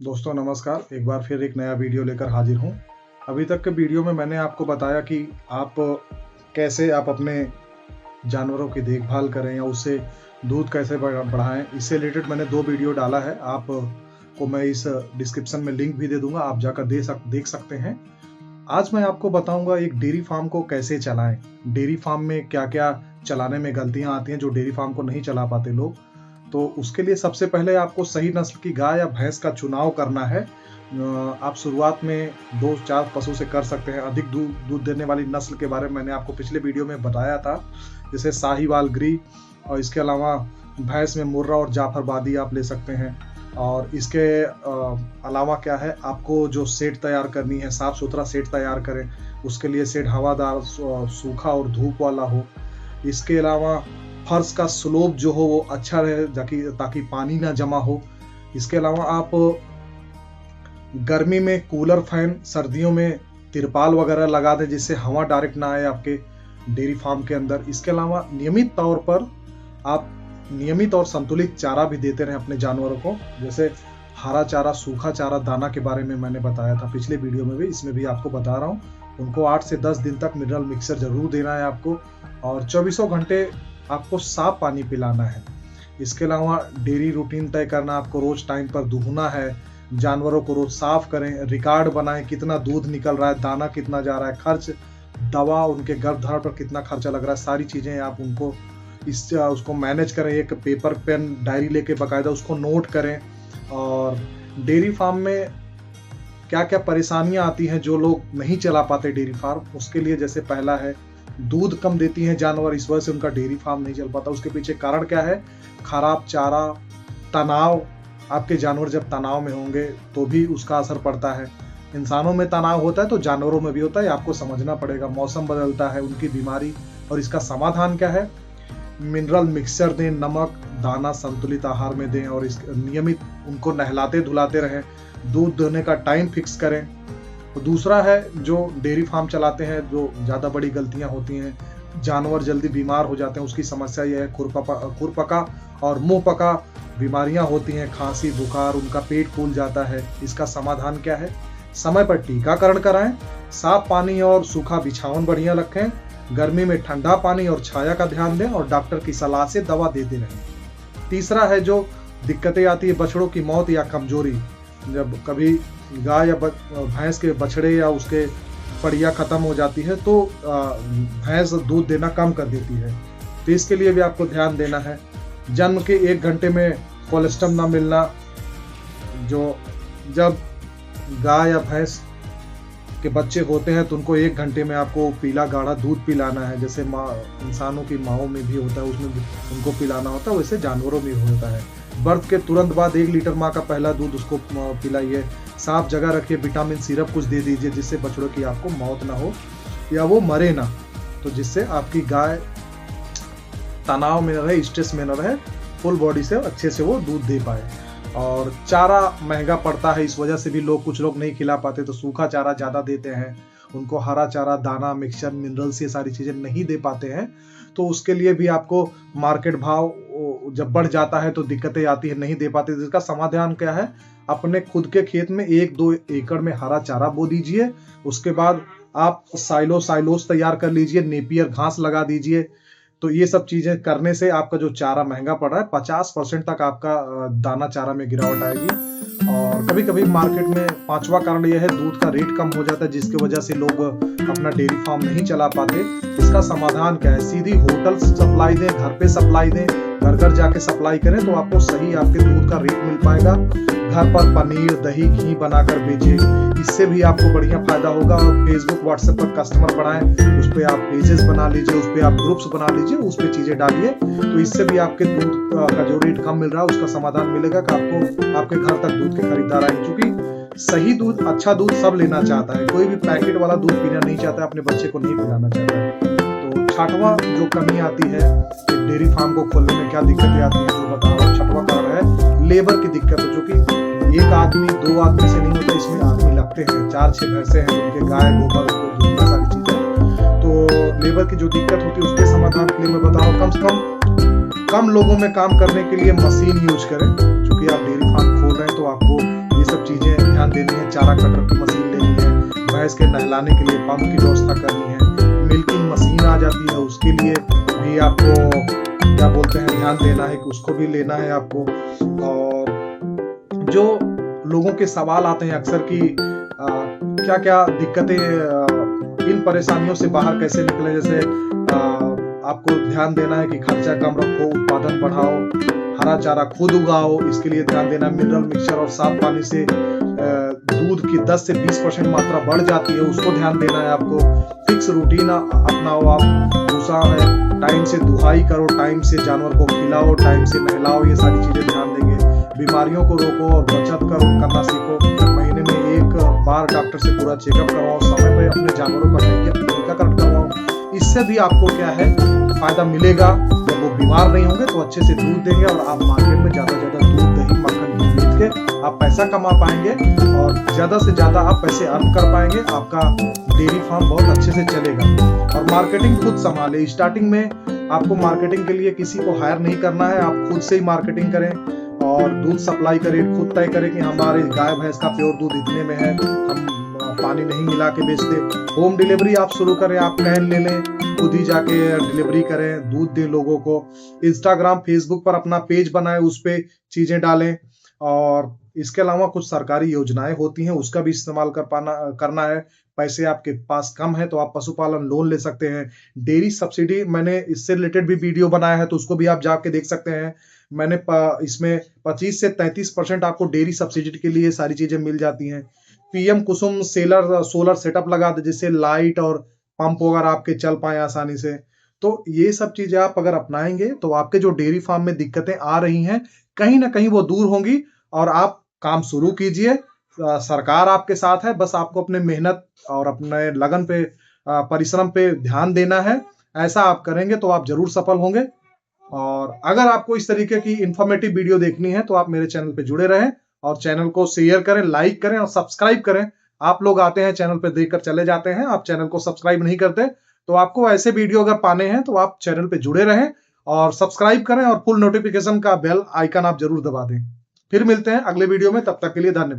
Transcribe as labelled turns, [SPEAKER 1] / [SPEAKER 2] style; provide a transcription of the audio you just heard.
[SPEAKER 1] दोस्तों नमस्कार, एक बार फिर एक नया वीडियो लेकर हाजिर हूँ। अभी तक के वीडियो में मैंने आपको बताया कि आप कैसे आप अपने जानवरों की देखभाल करें या उससे दूध कैसे बढ़ाएं। इससे रिलेटेड मैंने 2 वीडियो डाला है, आप को मैं इस डिस्क्रिप्शन में लिंक भी दे दूंगा, आप जाकर देख सकते हैं। आज मैं आपको बताऊंगा एक डेयरी फार्म को कैसे चलाएं। डेयरी फार्म में क्या क्या चलाने में गलतियां आती हैं जो डेयरी फार्म को नहीं चला पाते लोग। तो उसके लिए सबसे पहले आपको सही नस्ल की गाय या भैंस का चुनाव करना है। आप शुरुआत में 2-4 पशु से कर सकते हैं। अधिक दूध देने वाली नस्ल के बारे में मैंने आपको पिछले वीडियो में बताया था, जैसे साहिवाल गिरी, और इसके अलावा भैंस में मुर्रा और जाफरबादी आप ले सकते हैं। और इसके अलावा क्या है, आपको जो सेट तैयार करनी है, साफ सुथरा सेट तैयार करें। उसके लिए सेट हवादार, सूखा और धूप वाला हो। इसके अलावा फर्श का स्लोप जो हो वो अच्छा रहे ताकि पानी ना जमा हो। इसके अलावा आप गर्मी में कूलर फैन, सर्दियों में तिरपाल वगैरह लगा दें जिससे हवा डायरेक्ट ना आए आपके डेयरी फार्म के अंदर। इसके अलावा नियमित तौर पर आप नियमित और संतुलित चारा भी देते रहें अपने जानवरों को, जैसे हरा चारा, सूखा चारा, दाना के बारे में मैंने बताया था पिछले वीडियो में भी, इसमें भी आपको बता रहा हूँ। उनको 8 से 10 दिन तक मिनरल मिक्सर जरूर देना है आपको, और 24 घंटे आपको साफ पानी पिलाना है। इसके अलावा डेयरी रूटीन तय करना, आपको रोज टाइम पर दूहना है, जानवरों को रोज साफ करें, रिकॉर्ड बनाएं कितना दूध निकल रहा है, दाना कितना जा रहा है, खर्च, दवा, उनके गर्भधारण पर कितना खर्चा लग रहा है, सारी चीजें आप उनको उसको मैनेज करें। एक पेपर पेन डायरी लेके बाकायदा उसको नोट करें। और डेयरी फार्म में क्या क्या परेशानियां आती हैं जो लोग नहीं चला पाते डेयरी फार्म, उसके लिए जैसे पहला है दूध कम देती हैं जानवर, इस वजह से उनका डेयरी फार्म नहीं चल पाता। उसके पीछे कारण क्या है? खराब चारा, तनाव। आपके जानवर जब तनाव में होंगे तो भी उसका असर पड़ता है। इंसानों में तनाव होता है तो जानवरों में भी होता है, आपको समझना पड़ेगा। मौसम बदलता है, उनकी बीमारी, और इसका समाधान क्या है? मिनरल मिक्सचर दें, नमक, दाना संतुलित आहार में दें, और इस नियमित उनको नहलाते धुलाते रहें। दूध देने का टाइम फिक्स करें। तो दूसरा है, जो डेयरी फार्म चलाते हैं जो ज़्यादा बड़ी गलतियां होती हैं, जानवर जल्दी बीमार हो जाते हैं। उसकी समस्या यह है, खुरपका और मुंह पका बीमारियां होती हैं, खांसी, बुखार, उनका पेट फूल जाता है। इसका समाधान क्या है? समय पर टीकाकरण कराएं, साफ पानी और सूखा बिछावन बढ़िया रखें, गर्मी में ठंडा पानी और छाया का ध्यान दें, और डॉक्टर की सलाह से दवा देते रहें। तीसरा है, जो दिक्कतें आती है, बछड़ों की मौत या कमजोरी। जब कभी गाय या भैंस के बछड़े या उसके पड़िया खत्म हो जाती है तो भैंस दूध देना कम कर देती है, तो इसके लिए भी आपको ध्यान देना है। जन्म के 1 घंटे में कोलेस्ट्रम ना मिलना। जब गाय या भैंस के बच्चे होते हैं तो उनको 1 घंटे में आपको पीला गाढ़ा दूध पिलाना है, जैसे इंसानों की माओं में भी होता है, उसमें भी उनको पिलाना होता है, वैसे जानवरों में होता है। बर्थ के तुरंत बाद 1 लीटर माँ का पहला दूध उसको पिलाइए। साफ जगह रखिए, विटामिन सिरप कुछ दे दीजिए जिससे बछड़ों की आपको मौत ना हो या वो मरे ना, तो जिससे आपकी गाय तनाव में न रहे, स्ट्रेस में न रहे, फुल बॉडी से अच्छे से वो दूध दे पाए। और चारा महंगा पड़ता है, इस वजह से भी कुछ लोग नहीं खिला पाते, तो सूखा चारा ज़्यादा देते हैं उनको। हरा चारा, दाना, मिक्सचर, मिनरल्स, ये सारी चीज़ें नहीं दे पाते हैं, तो उसके लिए भी आपको मार्केट भाव जब बढ़ जाता है तो दिक्कतें आती है, नहीं दे पाते। इसका समाधान क्या है? अपने खुद के खेत में 1-2 एकड़ में हरा चारा बो दीजिए। उसके बाद आप साइलोस तैयार कर लीजिए, नेपियर घास लगा दीजिए। तो ये सब चीजें करने से आपका जो चारा महंगा पड़ रहा है, 50% तक आपका दाना चारा में गिरावट आएगी। और कभी कभी मार्केट में 5वां कारण यह है, दूध का रेट कम हो जाता है, जिसकी वजह से लोग अपना डेयरी फार्म नहीं चला पाते। इसका समाधान क्या है? सीधी होटल सप्लाई दें, घर पे सप्लाई दें, घर घर जाके सप्लाई करें, तो आपको सही आपके दूध का रेट मिल पाएगा। घर पर पनीर, दही, घी बनाकर बेचिए, इससे भी आपको बढ़िया फायदा होगा। और फेसबुक, व्हाट्सएप पर कस्टमर बढ़ाएं, उस पर आप पेजेस बना लीजिए, उस पर आप ग्रुप्स बना लीजिए, उस पर चीजें डालिए, तो इससे भी आपके दूध का जो रेट कम मिल रहा है उसका समाधान मिलेगा कि आपको आपके घर तक दूध के खरीदार आएंगे। क्योंकि सही दूध, अच्छा दूध सब लेना चाहता है, कोई भी पैकेट वाला दूध पीना नहीं चाहता, अपने बच्चे को नहीं पिलाना चाहता है। तो 6वां जो कमी आती है डेयरी फार्म को खोलने में, क्या दिक्कतें आती है जो बता रहा हूँ। 6वां कारण है लेबर की दिक्कत, जो कि 1 आदमी 2 आदमी से नहीं होता, इसमें आदमी लगते हैं। 4-6 भैंसे हैं, उनके गाय, गोबर, उनको दूधना, सारी चीजें। तो लेबर की जो दिक्कत होती है उसके समाधान के लिए मैं बता रहा हूँ, कम से कम लोगों में काम करने के लिए मशीन यूज करें। चूंकि आप डेयरी फार्म खोल रहे हैं तो आपको ये सब चीजें ध्यान देनी है। चारा कटर की मशीन लेनी है, भैंस के नहलाने के लिए पंप की व्यवस्था करनी है, मिल्किंग मशीन आ जाती है, उसके लिए भी आपको क्या बोलते हैं ध्यान देना है कि उसको भी लेना है आपको। और जो लोगों के सवाल आते हैं अक्सर कि क्या क्या दिक्कतें, इन परेशानियों से बाहर कैसे निकले, जैसे आपको ध्यान देना है कि खर्चा कम रखो, उत्पादन बढ़ाओ, हरा चारा खुद उगाओ, इसके लिए ध्यान देना। मिनरल मिक्सचर और साफ पानी से दूध की 10 से 20% मात्रा बढ़ जाती है, उसको ध्यान देना है आपको। फिक्स रूटीन अपनाओ आप, भूसा है टाइम से दुहाई करो, टाइम से जानवर को खिलाओ, टाइम से नहलाओ, ये सारी चीजें ध्यान देंगे। बीमारियों को रोको और बचत करना सीखो। महीने में 1 बार डॉक्टर से पूरा चेकअप करवाओ, समय पर अपने जानवरों का टीकाकरण करवाओ। इससे भी आपको क्या है फायदा मिलेगा। जब वो बीमार नहीं होंगे तो अच्छे से दूध देंगे और आप मार्केट में ज्यादा दूध, दही, मक्खन घी बेच के आप पैसा कमा पाएंगे और ज्यादा से ज्यादा आप पैसे अर्न कर पाएंगे। आपका डेयरी फार्म बहुत अच्छे से चलेगा। और मार्केटिंग खुद संभाले। स्टार्टिंग में आपको मार्केटिंग के लिए किसी को हायर नहीं करना है, आप खुद से ही मार्केटिंग करें और दूध सप्लाई करें, खुद तय करें कि हमारे गाय भैंस का प्योर दूध इतने में है, हम पानी नहीं मिला के बेचते। होम डिलीवरी आप शुरू करें, आप कैन ले लें, खुद ही जाके डिलीवरी करें, दूध दें लोगों को। इंस्टाग्राम फेसबुक पर अपना पेज बनाएं, उस पे चीजें डालें। और इसके अलावा कुछ सरकारी योजनाएं होती हैं, उसका भी इस्तेमाल करना है। पैसे आपके पास कम है तो आप पशुपालन लोन ले सकते हैं। डेयरी सब्सिडी मैंने इससे रिलेटेड भी वीडियो बनाया है, तो उसको भी आप जाके देख सकते हैं। मैंने इसमें 25 से 33% आपको डेयरी सब्सिडी के लिए सारी चीजें मिल जाती हैं। पीएम कुसुम सोलर सेटअप लगा दे, जिससे लाइट और पंप वगैरह आपके चल पाए आसानी से। तो ये सब चीजें आप अगर अपनाएंगे तो आपके जो डेयरी फार्म में दिक्कतें आ रही हैं कहीं ना कहीं वो दूर होंगी और आप काम शुरू कीजिए। सरकार आपके साथ है, बस आपको अपने मेहनत और अपने लगन पे, परिश्रम पे ध्यान देना है। ऐसा आप करेंगे तो आप जरूर सफल होंगे। और अगर आपको इस तरीके की इंफॉर्मेटिव वीडियो देखनी है तो आप मेरे चैनल पे जुड़े रहें और चैनल को शेयर करें, लाइक करें और सब्सक्राइब करें। आप लोग आते हैं चैनल पे देखकर चले जाते हैं, आप चैनल को सब्सक्राइब नहीं करते। तो आपको ऐसे वीडियो अगर पाने हैं तो आप चैनल पे जुड़े रहें और सब्सक्राइब करें और फुल नोटिफिकेशन का बेल आइकन आप जरूर दबा दें। फिर मिलते हैं अगले वीडियो में, तब तक के लिए धन्यवाद।